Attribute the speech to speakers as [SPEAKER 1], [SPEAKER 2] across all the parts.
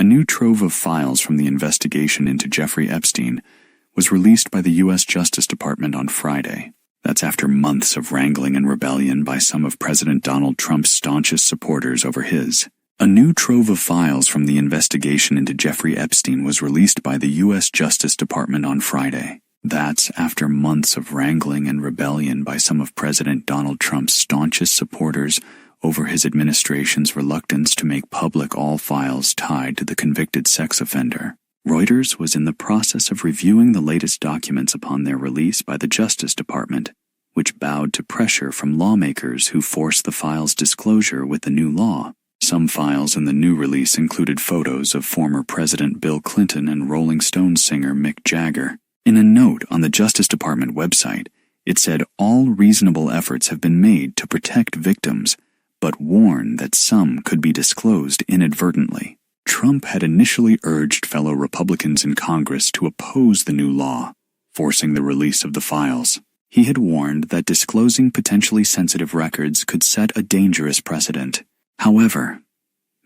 [SPEAKER 1] new trove of files from the investigation into Jeffrey Epstein was released by the U.S. Justice Department on Friday. That's after months of wrangling and rebellion by some of President Donald Trump's staunchest supporters over his. A new trove of files from the investigation into Jeffrey Epstein was released by the U.S. Justice Department on Friday. That's after months of wrangling and rebellion by some of President Donald Trump's staunchest supporters over his administration's reluctance to make public all files tied to the convicted sex offender. Reuters was in the process of reviewing the latest documents upon their release by the Justice Department, which bowed to pressure from lawmakers who forced the files' disclosure with the new law. Some files in the new release included photos of former President Bill Clinton and Rolling Stones singer Mick Jagger. In a note on the Justice Department website, it said all reasonable efforts have been made to protect victims, but warn that some could be disclosed inadvertently. Trump had initially urged fellow Republicans in Congress to oppose the new law, forcing the release of the files. He had warned that disclosing potentially sensitive records could set a dangerous precedent. However,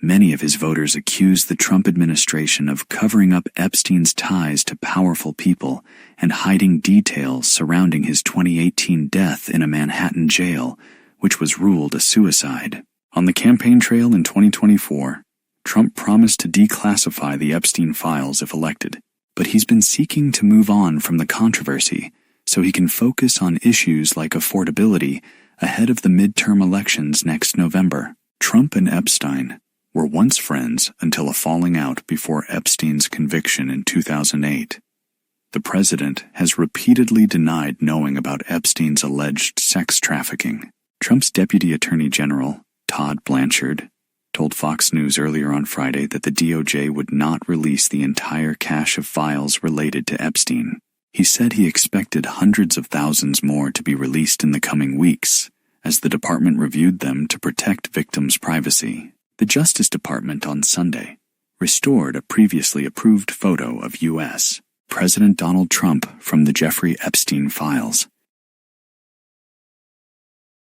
[SPEAKER 1] many of his voters accused the Trump administration of covering up Epstein's ties to powerful people and hiding details surrounding his 2018 death in a Manhattan jail, which was ruled a suicide. On the campaign trail in 2024, Trump promised to declassify the Epstein files if elected, but he's been seeking to move on from the controversy so he can focus on issues like affordability ahead of the midterm elections next November. Trump and Epstein were once friends until a falling out before Epstein's conviction in 2008. The president has repeatedly denied knowing about Epstein's alleged sex trafficking. Trump's Deputy Attorney General, Todd Blanchard, told Fox News earlier on Friday that the DOJ would not release the entire cache of files related to Epstein. He said he expected hundreds of thousands more to be released in the coming weeks, as the department reviewed them to protect victims' privacy. The Justice Department on Sunday restored a previously approved photo of U.S. President Donald Trump from the Jeffrey Epstein files.